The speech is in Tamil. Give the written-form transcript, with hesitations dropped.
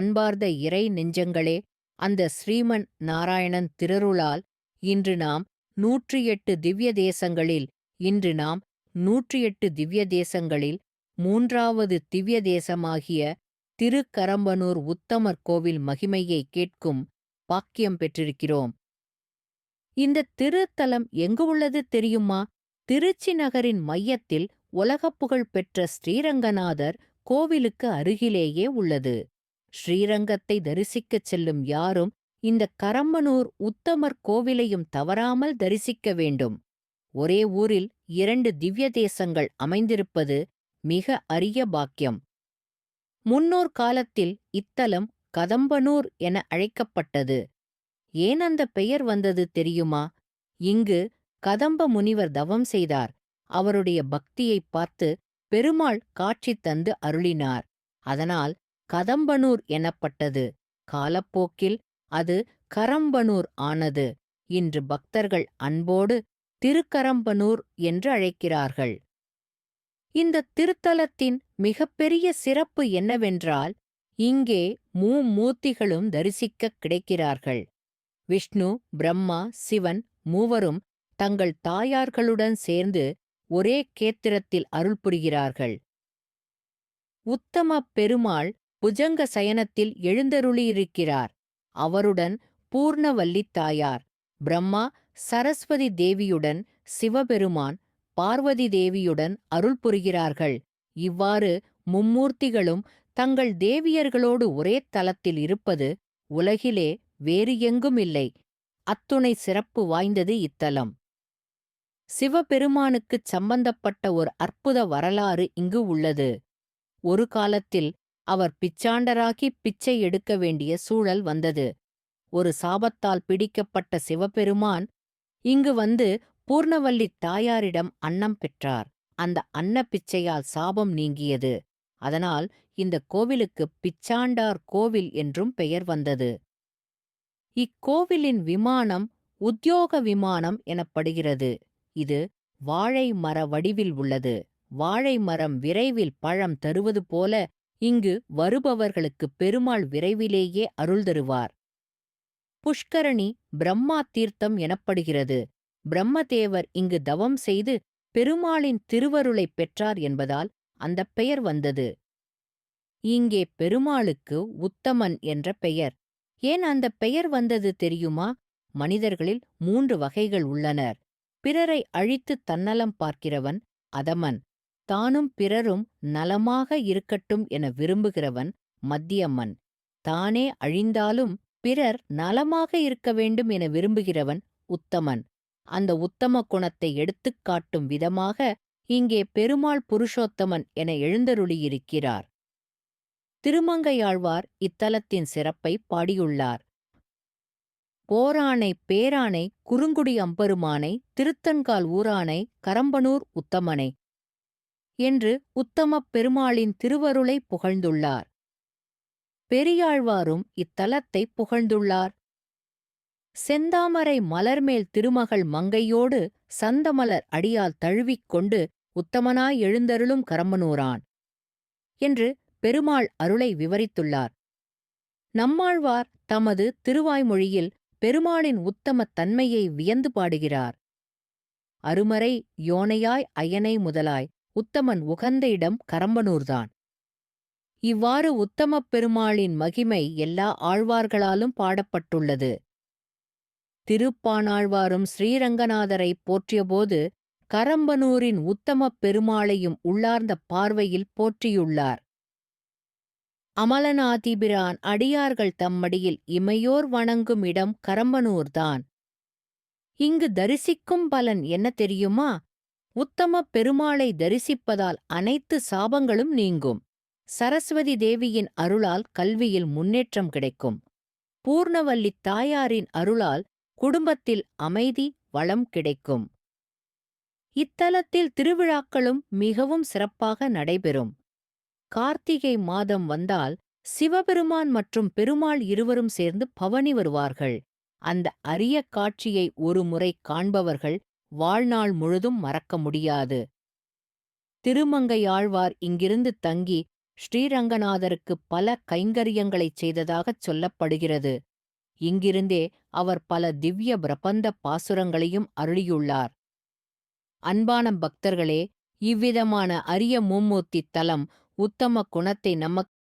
அன்பார்ந்த இறை நெஞ்சங்களே, அந்த ஸ்ரீமன் நாராயணன் திருருளால் இன்று நாம் 108 திவ்ய தேசங்களில் இன்று நாம் 108 திவ்ய தேசங்களில் 3வது திவ்ய தேசமாகிய திருக்கரம்பனூர் உத்தமர் கோவில் மகிமையை கேட்கும் பாக்கியம் பெற்றிருக்கிறோம். இந்த திருத்தலம் எங்கு உள்ளது தெரியுமா? திருச்சி நகரின் மையத்தில் உலகப்புகழ் பெற்ற ஸ்ரீரங்கநாதர் கோவிலுக்கு அருகிலேயே உள்ளது. ஸ்ரீரங்கத்தை தரிசிக்கச் செல்லும் யாரும் இந்த கரம்பனூர் உத்தமர் கோவிலையும் தவறாமல் தரிசிக்க வேண்டும். ஒரே ஊரில் 2 திவ்ய தேசங்கள் அமைந்திருப்பது மிக அரிய பாக்கியம். முன்னோர் காலத்தில் இத்தலம் கதம்பனூர் என அழைக்கப்பட்டது. ஏன் அந்த பெயர் வந்தது தெரியுமா? இங்கு கதம்ப முனிவர் தவம் செய்தார். அவருடைய பக்தியைப் பார்த்து பெருமாள் காட்சி தந்து அருளினார். அதனால் கதம்பனூர் எனப்பட்டது. காலப்போக்கில் அது கரம்பனூர் ஆனது. இன்று பக்தர்கள் அன்போடு திருக்கரம்பனூர் என்று அழைக்கிறார்கள். இந்த திருத்தலத்தின் மிகப்பெரிய சிறப்பு என்னவென்றால், இங்கே மூர்த்திகளும் தரிசிக்கக் கிடைக்கிறார்கள். விஷ்ணு, பிரம்மா, சிவன் மூவரும் தங்கள் தாயார்களுடன் சேர்ந்து ஒரே கேத்திரத்தில் அருள் புரிகிறார்கள். உத்தமப் பெருமாள் புஜங்க சயனத்தில் எழுந்தருளியிருக்கிறார். அவருடன் பூர்ணவல்லி தாயார், பிரம்மா சரஸ்வதி தேவியுடன் சிவபெருமான் பார்வதி தேவியுடன் அருள் புரிகிறார்கள். இவ்வாறு மும்மூர்த்திகளும் தங்கள் தேவியர்களோடு ஒரே தலத்தில் இருப்பது உலகிலே வேறு எங்கும் இல்லை. அத்துணை சிறப்பு வாய்ந்தது இத்தலம். சிவபெருமானுக்குச் சம்பந்தப்பட்ட ஒரு அற்புத வரலாறு இங்கு உள்ளது. ஒரு காலத்தில் அவர் பிச்சாண்டராகி பிச்சை எடுக்க வேண்டிய சூழல் வந்தது. ஒரு சாபத்தால் பிடிக்கப்பட்ட சிவபெருமான் இங்கு வந்து பூர்ணவல்லி தாயாரிடம் அன்னம் பெற்றார். அந்த அன்ன பிச்சையால் சாபம் நீங்கியது. அதனால் இந்த கோவிலுக்கு பிச்சாண்டார் கோவில் என்றும் பெயர் வந்தது. இக்கோவிலின் விமானம் உத்யோக விமானம் எனப்படுகிறது. இது வாழை மர வடிவில் உள்ளது. வாழை மரம் விரைவில் பழம் தருவது போல இங்கு வருபவர்களுக்கு பெருமாள் விரைவிலேயே அருள் தருவார். புஷ்கரணி பிரம்மா தீர்த்தம் எனப்படுகிறது. பிரம்மதேவர் இங்கு தவம் செய்து பெருமாளின் திருவருளைப் பெற்றார் என்பதால் அந்தப் பெயர் வந்தது. இங்கே பெருமாளுக்கு உத்தமன் என்ற பெயர். ஏன் அந்தப் பெயர் வந்தது தெரியுமா? மனிதர்களில் 3 வகைகள் உள்ளனர். பிறரை அழித்து தன்னலம் பார்க்கிறவன் அதமன். தானும் பிறரும் நலமாக இருக்கட்டும் என விரும்புகிறவன் மத்தியமன். தானே அழிந்தாலும் பிறர் நலமாக இருக்க வேண்டும் என விரும்புகிறவன் உத்தமன். அந்த உத்தம குணத்தை எடுத்துக் காட்டும் விதமாக இங்கே பெருமாள் புருஷோத்தமன் என எழுந்தருளியிருக்கிறார். திருமங்கையாழ்வார் இத்தலத்தின் சிறப்பை பாடியுள்ளார். போரானை பேரானை குறுங்குடி அம்பெருமானை திருத்தன்கால் ஊரானை கரம்பனூர் உத்தமனை என்று உத்தமப் பெருமாளின் திருவருளை புகழ்ந்துள்ளார். பெரியாழ்வாரும் இத்தலத்தை புகழ்ந்துள்ளார். செந்தாமரை மலர்மேல் திருமகள் மங்கையோடு சந்தமலர் அடியால் தழுவிக்கொண்டு உத்தமனாய் எழுந்தருளும் கரம்பனூரான் என்று பெருமாள் அருளை விவரித்துள்ளார். நம்மாழ்வார் தமது திருவாய்மொழியில் பெருமாளின் உத்தமத் தன்மையை வியந்து பாடுகிறார். அருமறை யோனையாய் அயனை முதலாய் உத்தமன் உகந்த இடம் கரம்பனூர்தான். இவ்வாறு உத்தமப் பெருமாளின் மகிமை எல்லா ஆழ்வார்களாலும் பாடப்பட்டுள்ளது. திருப்பாணாழ்வாரும் ஸ்ரீரங்கநாதரைப் போற்றியபோது கரம்பனூரின் உத்தமப் பெருமாளையும் உள்ளார்ந்த பார்வையில் போற்றியுள்ளார். அமலநாதிபிரான் அடியார்கள் தம்மடியில் இமையோர் வணங்கும் இடம் கரம்பனூர்தான். இங்கு தரிசிக்கும் பலன் என்ன தெரியுமா? உத்தமப் பெருமாளை தரிசிப்பதால் அனைத்து சாபங்களும் நீங்கும். சரஸ்வதி தேவியின் அருளால் கல்வியில் முன்னேற்றம் கிடைக்கும். பூர்ணவல்லி தாயாரின் அருளால் குடும்பத்தில் அமைதி வளம் கிடைக்கும். இத்தலத்தில் திருவிழாக்களும் மிகவும் சிறப்பாக நடைபெறும். கார்த்திகை மாதம் வந்தால் சிவபெருமான் மற்றும் பெருமாள் இருவரும் சேர்ந்து பவனி வருவார்கள். அந்த அரிய காட்சியை ஒரு முறை காண்பவர்கள் வாழ்நாள் முழுதும் மறக்க முடியாது. திருமங்கையாழ்வார் இங்கிருந்து தங்கி ஸ்ரீரங்கநாதருக்கு பல கைங்கரியங்களைச் செய்ததாகச் சொல்லப்படுகிறது. இங்கிருந்தே அவர் பல திவ்ய பிரபந்த பாசுரங்களையும் அருளியுள்ளார். அன்பான பக்தர்களே, இவ்விதமான அரிய மும்மூர்த்தித் தலம் உத்தம குணத்தை நமக்கு